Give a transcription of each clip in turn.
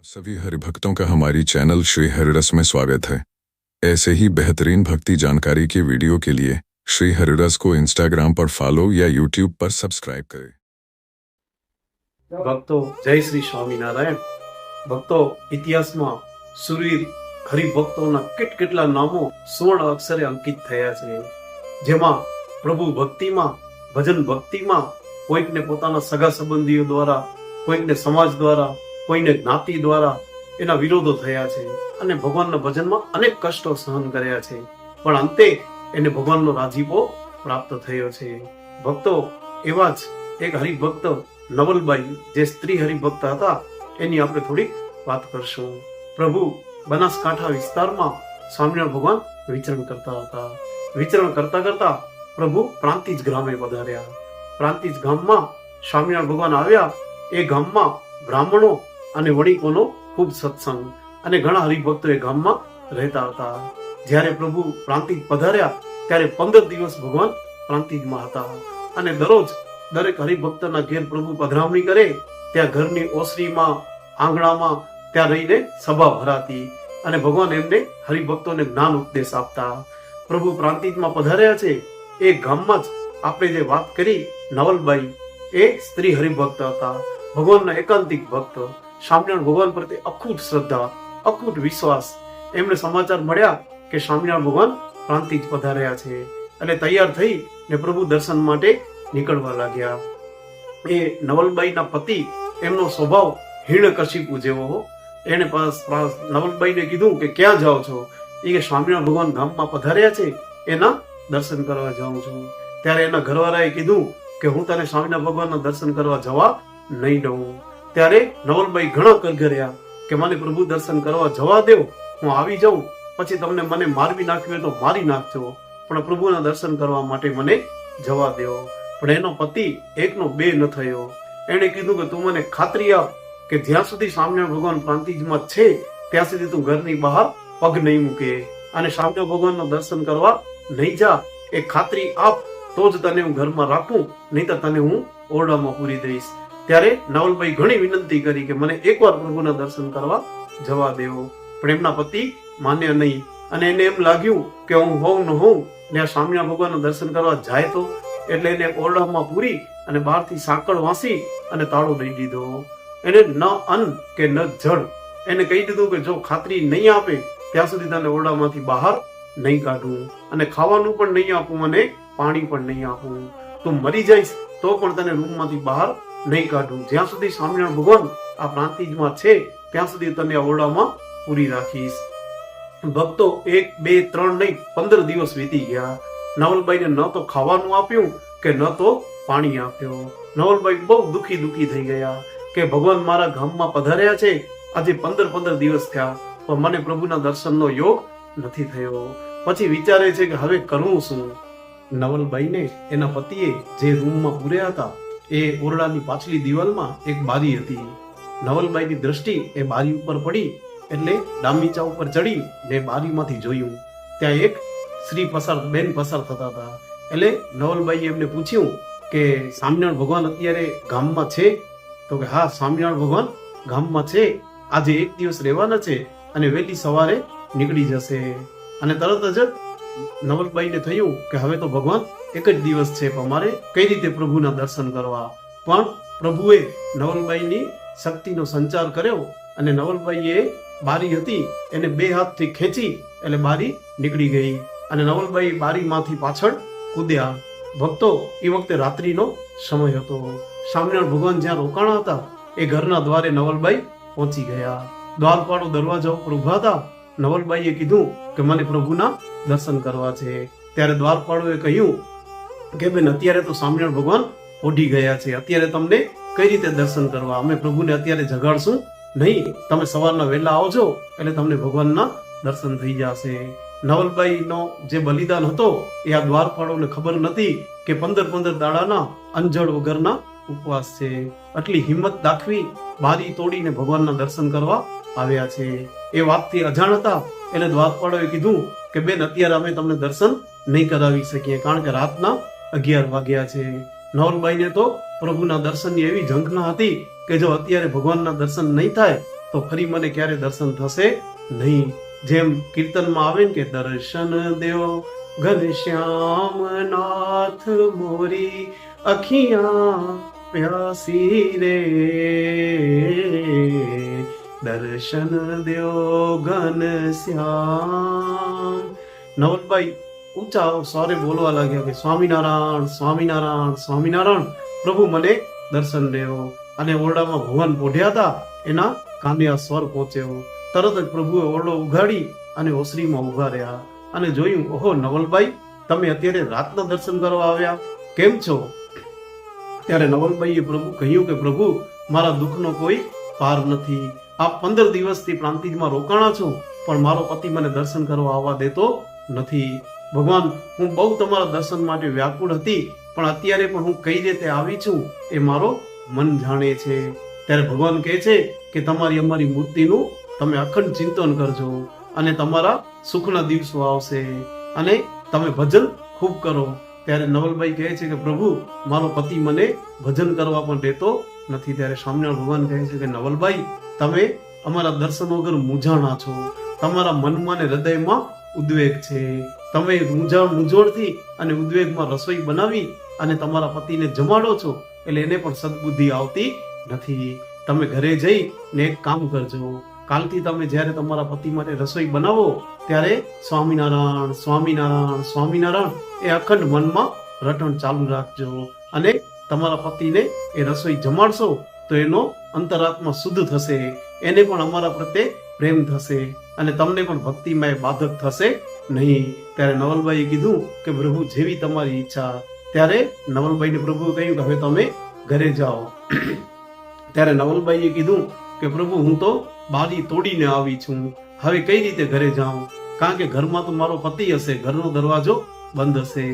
सभी हरिभक्तों का हमारी चैनल श्री हरिरस में स्वागत है। ऐसे ही बेहतरीन भक्ति जानकारी के वीडियो के लिए श्री हरिरस को इंस्टाग्राम पर फॉलो या यूट्यूब पर सब्सक्राइब करें। ભક્તો જય શ્રી સ્વામિનારાયણ। ભક્તો ઇતિહાસમાં સુરવીર હરિભક્તોના કેટલા નામો સુવર્ણ અક્ષરે અંકિત થયા છે, જેમાં પ્રભુ ભક્તિમાં, ભજન ભક્તિમાં કોઈકને પોતાના સગા સંબંધીઓ દ્વારા, કોઈકને સમાજ દ્વારા, કોઈને જ્ઞાતિ દ્વારા એના વિરોધો થયા છે અને ભગવાનના ભજનમાં અનેક કષ્ટો સહન કર્યા છે, પણ અંતે એને ભગવાનનો રાજીપો પ્રાપ્ત થયો છે। ભક્તો એવા જ એક હરિભક્ત નવલબાઈ, જે સ્ત્રી હરિભક્ત હતા, એની આપણે થોડી વાત કરશું। પ્રભુ બનાસકાંઠા વિસ્તારમાં સ્વામિનારાયણ ભગવાન વિચરણ કરતા હતા। વિચરણ કરતા કરતા પ્રભુ પ્રાંતિજ ગ્રામે પધાર્યા। પ્રાંતિજ ગામમાં સ્વામિનારાયણ ભગવાન આવ્યા। એ ગામમાં બ્રાહ્મણો અને વણિકોનો ખૂબ સત્સંગ અને ઘણા હરિભક્તો એ ગામમાં રહેતા હતા। જ્યારે પ્રભુ પ્રાંતિજ પધાર્યા ત્યારે 15 દિવસ ભગવાન પ્રાંતિજમાં હતા અને દરેક હરિભક્તના ઘેર પ્રભુ પધરામણી કરે ત્યાં ઘરની ઓસરીમાં, આંગણામાં ત્યાં રહીને સભા ભરાતી અને ભગવાન એમને હરિભક્તોને જ્ઞાન ઉપદેશ આપતા। પ્રભુ પ્રાંતિજમાં પધાર્યા છે એ ગામમાં જ આપણે જે વાત કરી, નવલબાઈ એ સ્ત્રી હરિભક્ત હતા, ભગવાનના એકાંતિક ભક્ત, સ્વામિનારાયણ ભગવાન પ્રત્યે અખૂટ શ્રદ્ધા, અખૂટ વિશ્વાસ। એમને સમાચાર મળ્યા કે સ્વામિનારાયણ ભગવાન પ્રાંતિજ પધાર્યા છે અને તૈયાર થઈ ને પ્રભુ દર્શન માટે નીકળવા લાગ્યા। એ નવલબાઈના પતિ, એમનો સ્વભાવ હિરણ્યકશિપુ જેવો। એને નવલબાઈને કીધું કે ક્યાં જાઓ છો? એ કે સ્વામિનારાયણ ભગવાન ગામમાં પધાર્યા છે, એના દર્શન કરવા જાઉં છું। ત્યારે એના ઘરવાળાએ કીધું કે હું તને સ્વામિનારાયણ ભગવાનના દર્શન કરવા જવા નહીં દઉં। ત્યારે નવલબાઈ ઘણા કરગર્યા કે મને પ્રભુ દર્શન કરવા જવા દો, હું આવી જાઉં, પછી તમને મને મારવી નાખ્યું તો મારી નાખજો, પણ પ્રભુના દર્શન કરવા માટે મને જવા દો। પણ એનો પતિ એકનો બે ન થયો। એને કીધું કે તું મને ખાતરી આપ કે જ્યાં સુધી સ્વામિનારાયણ ભગવાન પ્રાંતિજમાં છે ત્યાં સુધી તું ઘરની બહાર પગ નહીં મૂકે અને સ્વામિનારાયણ ભગવાનના દર્શન કરવા નહીં જા। એ ખાતરી આપ તો જ તને હું ઘરમાં રાખું, નહીં તો તને હું ઓરડામાં પૂરી દઈશ। ત્યારે નવલબાઈ ઘણી વિનંતી કરી કે મને એકવાર પ્રભુના દર્શન કરવા જવા દેવો, પણ એમના પતિ માન્ય નહીં અને એને એમ લાગ્યું કે હું હોઉં ન હોઉં ને આ સ્વામિનારાયણ ભગવાનના દર્શન કરવા જાય તો, એટલે એને ઓરડામાં પૂરી અને બહારથી સાંકળ વાંસી અને તાળો દઈ દીધો। એને ન અન્ન કે ન જળ, એને કહી દીધું કે જો ખાતરી નહીં આપે ત્યાં સુધી તને ઓરડામાંથી બહાર નહીં કાઢું અને ખાવાનું પણ નહીં આપું અને પાણી પણ નહીં આપું। તું મરી જઈશ તો પણ તને રૂમમાંથી બહાર નહીં કાઢું। જ્યાં સુધી સ્વામિનારાયણ ભગવાન આ પ્રાંતિજમાં છે ત્યાં સુધી તને આ ઓરડામાં પૂરી રાખીશ। ભક્તો 1, 2, 3 નહીં 15 દિવસ વીતી ગયા। નવલબાઈને ન તો ખાવાનું આપ્યું કે ન તો પાણી આપ્યો। નવલબાઈ બહુ દુખી થઈ ગયા કે ભગવાન મારા ગામમાં પધાર્યા છે, આજે 15 દિવસ થયા પણ મને પ્રભુના દર્શનનો યોગ નથી થયો। પછી વિચારે છે કે હવે કરવું શું? નવલબાઈને એના પતિએ જે રૂમમાં પૂર્યા હતા એ ઓરડાની પાછલી દિવાલમાં એક બારી હતી। નવલબાઈની દ્રષ્ટિ એ બારી ઉપર પડી એટલે ડામીચા ઉપર ચડી ને બારીમાંથી જોયું, ત્યાં એક શ્રી બેન પસાર થતા હતા। એટલે નવલબાઈએ એમને પૂછ્યું કે સ્વામિનારાયણ ભગવાન અત્યારે ગામમાં છે? તો કે હા, સ્વામિનારાયણ ભગવાન ગામમાં છે, આજે 1 દિવસ રહેવાના છે અને વહેલી સવારે નીકળી જશે। અને તરત જ નવલબાઈને થયું કે હવે તો ભગવાન એક જ દિવસ છે, પણ મારે કઈ રીતે પ્રભુના દર્શન કરવા? પણ પ્રભુએ નવલબાઈની શક્તિનો સંચાર કર્યો અને નવલબાઈએ બારી હતી એને 2 હાથથી ખેંચી એટલે બારી નીકળી ગઈ અને નવલબાઈ બારીમાંથી પાછળ કૂદ્યા। ભક્તો એ વખતે રાત્રિનો સમય હતો। સ્વામિનારાયણ ભગવાન જ્યાં રોકાણા હતા એ ઘરના દ્વારે નવલબાઈ પહોંચી ગયા। દ્વારપાળો દરવાજા ઉપર ઉભા હતા। નવલબાઈએ કીધું કે મને પ્રભુના દર્શન કરવા છે। ત્યારે દ્વારપાળોએ કહ્યું કે બેન, અત્યારે તો સ્વામિનારાયણ ભગવાન ઓઢી ગયા છે, અત્યારે તમને કઈ રીતે દર્શન કરવા? અમે પ્રભુને અત્યારે જગાડશું નહીં, તમે સવારના વહેલા આવજો એટલે તમને ભગવાનના દર્શન થઈ જશે। નવલબાઈનો જે બલિદાન હતો એ આ દ્વારપાળોને ખબર નથી કે 15 દાડાના અંજળ વગરના ઉપવાસ છે। આટલી હિંમત દાખવી બારી તોડીને ભગવાનના દર્શન કરવા આવ્યા છે। એ વાતથી અજાણ હતા એટલે દ્વારપાળોએ કીધું કે બેન, અત્યારે અમે તમને દર્શન નહીં કરાવી શકીએ કારણ કે રાતના 11 વાગ્યા છે। નવલબાઈને તો પ્રભુના દર્શનની એવી ઝંખના હતી કે જો અત્યારે ભગવાનના દર્શન નહીં થાય તો ફરી મને ક્યારે દર્શન થશે નહીં. જેમ કીર્તનમાં આવે ને કે દર્શન દેવો ઘનશ્યામ નાથ મોરી અખિયા પ્યાસી રે, દર્શન દેવો ઘનશ્યામ. નવલભાઈ ઊંચા સ્વરે બોલવા લાગ્યા કે સ્વામિનારાયણ સ્વામિનારાયણ સ્વામિનારાયણ, પ્રભુ મને દર્શન દેવો. અને ઓરડામાં ભગવાન પોઢ્યા હતા એના કાને આ સ્વર પહોંચ્યો. તરત જ પ્રભુએ ઓરડો ઉઘાડી અને ઓસરીમાં ઉભા રહ્યા અને જોયું, ઓહો નવલભાઈ, તમે અત્યારે રાતના દર્શન કરવા આવ્યા, કેમ છો? ત્યારે નવલભાઈએ પ્રભુ કહ્યું કે પ્રભુ, મારા દુઃખનો કોઈ પાર નથી. આપ 15 દિવસથી પ્રાંતિજમાં રોકાણા છો, પણ મારો પતિ મને દર્શન કરવા આવવા દેતો નથી. ભગવાન, હું બહુ તમારા દર્શન માટે વ્યાકુળ હતી, પણ અત્યારે પણ હું કઈ રીતે આવી છું એ મારો મન જાણે છે. ત્યારે ભગવાન કહે છે કે તમારી અમારી મૂર્તિનું તમે અખંડ ચિંતન કરજો અને તમારા સુખના દિવસો આવશે અને તમે ભજન ખૂબ કરો. ત્યારે નવલભાઈ કહે છે કે પ્રભુ, મારો પતિ મને ભજન કરવા પણ દેતો નથી. ત્યારે સ્વામિનારાયણ ભગવાન કહે છે કે નવલભાઈ, તમે અમારા દર્શન વગર મૂંઝાણા છો, તમારા મનમાં ને હૃદયમાં ઉદ્વેગ છે. તમે મૂંઝવણથી અને ઉદ્વેગમાં રસોઈ બનાવી અને તમારા પતિને જમાડો છો, એટલે એને પણ સદબુદ્ધિ આવતી નથી. તમે ઘરે જઈ ને એક કામ કરજો, કાલથી તમે જ્યારે તમારા પતિ માટે રસોઈ બનાવો ત્યારે સ્વામિનારાયણ સ્વામિનારાયણ સ્વામિનારાયણ એ અખંડ મનમાં રટણ ચાલુ રાખજો અને તમારા પતિને એ રસોઈ જમાડશો તો એનો અંતરાત્મા શુદ્ધ થશે, એને પણ અમારા પ્રત્યે પ્રેમ થશે અને તમને પણ ભક્તિમાં એ બાધક થશે નહીં. ત્યારે નવલભાઈએ કીધું કે પ્રભુ, જેવી તમારી ઈચ્છા. ત્યારે નવલભાઈને પ્રભુએ કહ્યું કે હવે તમે ઘરે જાઓ. ત્યારે નવલભાઈએ કીધું કે પ્રભુ, હું તો બારી તોડીને આવી છું, હવે કઈ રીતે ઘરે જાઉં? કારણ કે ઘરમાં તો મારો પતિ હશે, ઘરનો દરવાજો બંધ હશે.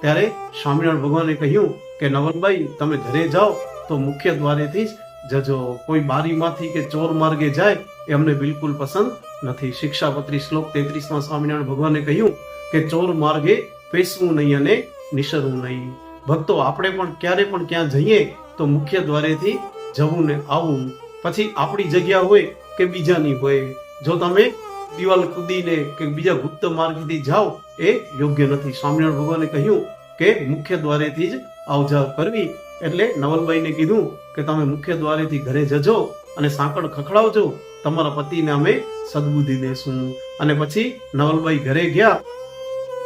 ત્યારે સ્વામિનારાયણ ભગવાને કહ્યું કે નવલભાઈ, તમે ઘરે જાઓ તો મુખ્ય દ્વારેથી જ જજો. કોઈ બારીમાંથી કે ચોર માર્ગે જાય એ અમને બિલકુલ પસંદ નથી. શિક્ષાપત્રી શ્લોક 33માં સ્વામિનારાયણ ભગવાને કહ્યું કે ચોર માર્ગે પેસવું નહીં અને નિસરવું નહીં. ભક્તો, આપણે પણ ક્યારે પણ ક્યાં જઈએ તો મુખ્ય દ્વારેથી જવું ને આવવું. પછી આપણી જગ્યા હોય કે બીજાની હોય, જો તમે દિવાલ કૂદીને કે બીજા ગુપ્ત માર્ગથી જાઓ એ યોગ્ય નથી. સ્વામિનારાયણ ભગવાને કહ્યું કે મુખ્ય દ્વારેથી જ આવજાવ કરવી. એટલે નવલભાઈને કીધું કે તમે મુખ્ય દ્વારેથી ઘરે જજો અને સાંકળ ખખડાવજો, તમારા પતિને અમે સદબુદ્ધિ દેશું. અને પછી નવલભાઈ ઘરે ગયા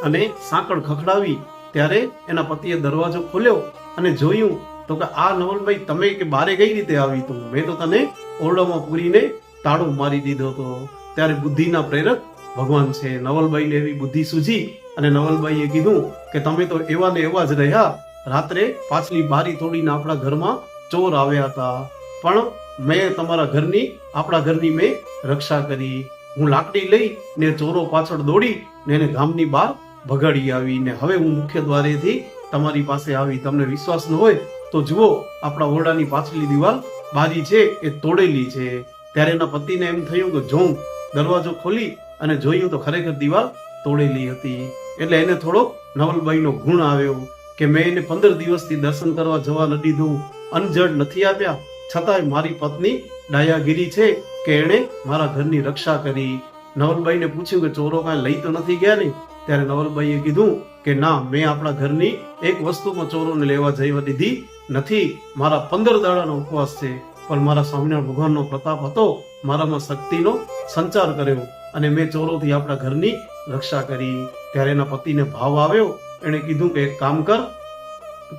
અને સાંકળ ખખડાવી. ત્યારે એના પતિએ દરવાજો ખોલ્યો અને જોયું તો કે આ નવલભાઈ, તમે કે બારે કઈ રીતે આવી? તું, મેં તો તને ઓરડામાં પૂરીને તાળું મારી દીધો હતો. ત્યારે બુદ્ધિના પ્રેરક ભગવાન છે. નવલભાઈને એવી બુદ્ધિ સૂજી અને નવલભાઈએ કીધું કે તમે તો એવા ને એવા જ રહ્યા, રાત્રે પાછલી બારી તોડીને આપણા ઘરમાં ચોર આવ્યા હતા, પણ મેં તમારા ઘરની, આપણા ઘરની મેં રક્ષા કરી. હું લાકડી લઈ ને ચોરો પાછળ દોડી ને એને ગામની બહાર ભગાડી આવી ને હવે હું મુખ્ય દ્વારેથી તમારી પાસે આવી. તમને વિશ્વાસ ન હોય તો જુઓ, આપણા ઓરડાની પાછલી દિવાલ બારી છે એ તોડેલી છે. ત્યારે એના પતિને એમ થયું કે જોઉં, દરવાજો ખોલી અને જોયું તો ખરેખર દિવાલ તોડેલી હતી. એટલે એને થોડો નવલભાઈનો ગુણ આવ્યો કે મેં એને 15 દિવસથી દર્શન કરવા જવા ન દીધું, અનજડ નથી આપ્યા, છતાંય મારી પત્ની ડાયાગીરી છે કે એણે મારા ઘરની રક્ષા કરી. નવલભાઈને પૂછ્યું કે ચોરો કાંઈ લઈ તો નથી ગયા ને? ત્યારે નવલભાઈએ કીધું કે ના, મેં આપણા ઘરની એક વસ્તુમાં ચોરોને લેવા જવા દીધી નથી. મારા 15 દાડાનો ઉપવાસ છે, પણ મારા સ્વામિનારાયણ ભગવાનનો પ્રતાપ હતો, મારામાં શક્તિનો સંચાર કર્યો અને મેં ચોરોથી આપણા ઘરની રક્ષા કરી. ત્યારે એના પતિને ભાવ આવ્યો. એણે કીધું કે એક કામ કર,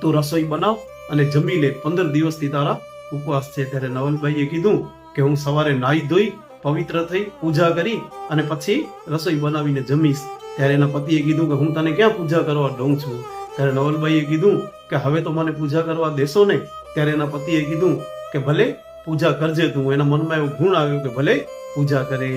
તું રસોઈ બનાવ અને જમી લે, 15 દિવસથી તારા ઉપવાસ છે. ત્યારે નવલભાઈએ કીધું કે હું સવારે નાહી ધોઈ પવિત્ર થઈ પૂજા કરી અને પછી રસોઈ બનાવીને જમીશ. ત્યારે એના પતિએ કીધું કે હું તને ક્યાં પૂજા કરવા દઉં છું? ત્યારે નવલભાઈએ કીધું કે હવે તો મને પૂજા કરવા દેશો ને? ત્યારે એના પતિએ કીધું કે ભલે પૂજા કરજે તું. એના મનમાં એવો ગુણ આવ્યો કે ભલે પૂજા કરે.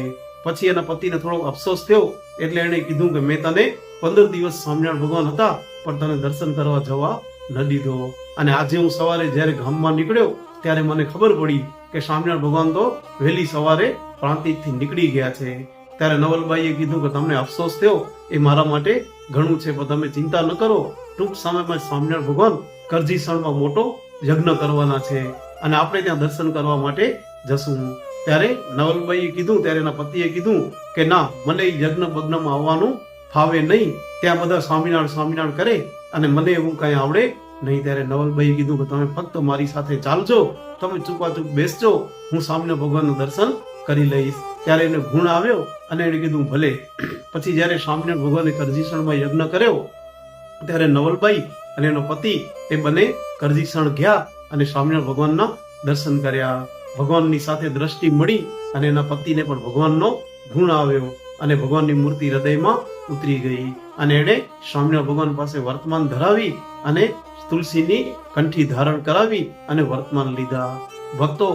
પછી એના પતિને થોડો અફસોસ થયો, એટલે એણે કીધું કે મેં તને 15 દિવસ સ્વામિનારાયણ ભગવાન હતા પણ તને દર્શન કરવા જવા ન દીધો. અને આજે હું સવારે જ્યારે ગામમાં નીકળ્યો ત્યારે મને ખબર પડી કે સ્વામિનારાયણ ભગવાન તો વહેલી સવારે પ્રાંતિજથી નીકળી ગયા છે. ત્યારે નવલભાઈએ કીધું કે તમને અફસોસ થયો એ મારા માટે ઘણું છે, પણ તમે ચિંતા ન કરો, ટૂંક સમયમાં સ્વામિનારાયણ ભગવાન કરજીસણમાં મોટો યજ્ઞ કરવાના છે અને આપણે ત્યાં દર્શન કરવા માટે જશું. ત્યારે નવલબાઈએ કીધું, ત્યારે એના પતિએ કીધું કે ના, મને ઈ યજ્ઞ બગ્નમાં આવવાનું ફાવે નહીં, ત્યાં બધા સ્વામિનારાયણ સ્વામિનારાયણ કરે અને મને એવું કઈ આવડે નહીં. ત્યારે નવલબાઈએ કીધું કે તમે ફક્ત મારી સાથે ચાલજો, તમે ચૂપાચૂપ બેસજો, હું સ્વામિનારાયણ ભગવાનનું દર્શન કરી લઈશ. ત્યારે એને ગુણ આવ્યો અને એને કીધું ભલે. પછી જ્યારે સ્વામિનારાયણ ભગવાને કરજીસણમાં યજ્ઞ કર્યો ત્યારે નવલબાઈ અને એનો પતિ એ બંને કરજીસણ ગયા અને સ્વામિનારાયણ ભગવાનના દર્શન કર્યા. ભગવાનની સાથે દ્રષ્ટિ મળી અને એના પતિને પણ ભગવાનનો ગુણ આવ્યો અને ભગવાનની મૂર્તિ હૃદયમાં ઉતરી ગઈ અને એણે સ્વામિનારાયણ ભગવાન પાસે વર્તમાન ધરાવી અને તુલસીની કંઠી ધારણ કરાવી અને વર્તમાન લીધા. ભક્તો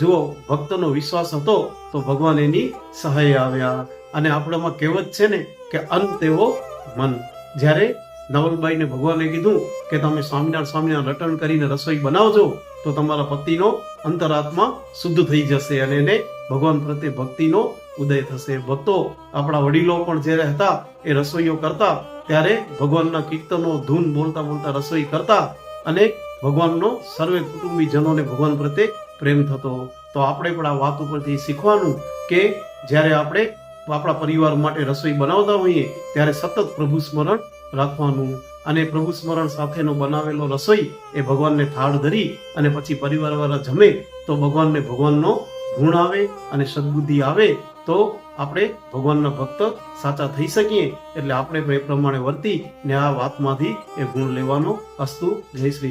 જુઓ, ભક્તનો વિશ્વાસ હતો તો ભગવાન એની સહાય આવ્યા. અને આપણામાં કહેવત છે ને કે અન્ન તેવો મન. જ્યારે નવલબાઈને ભગવાને કીધું કે તમે સ્વામિનારાયણ રટણ કરીને રસોઈ બનાવજો તો તમારા પતિનો અંતરાત્મા શુદ્ધ થઈ જશે અને એને ભગવાન પ્રત્યે ભક્તિનો ઉદય થશે. ભક્તો, આપણા વડીલો પણ જ્યારે હતા એ રસોઈઓ કરતા ત્યારે ભગવાનના કીર્તનો ધૂન બોલતા બોલતા રસોઈ કરતા અને ભગવાનનો સર્વે કુટુંબીજનોને ભગવાન પ્રત્યે પ્રેમ થતો. તો આપણે પણ આ વાત ઉપરથી શીખવાનું કે જ્યારે આપણે આપણા પરિવાર માટે રસોઈ બનાવતા હોઈએ ત્યારે સતત પ્રભુ સ્મરણ રાખવાનું અને પ્રભુ સ્મરણ સાથેનો બનાવેલો રસોઈ એ ભગવાનને થાળ ધરી અને પછી પરિવારવાળા જમે તો ભગવાનને ભગવાનનો ગુણ આવે અને સદબુદ્ધિ આવે તો આપણે ભગવાનના ભક્ત સાચા થઈ શકીએ. એટલે આપણે એ પ્રમાણે વર્તી ને આ વાતમાંથી એ ગુણ લેવાનો. અસ્તુ. જય શ્રી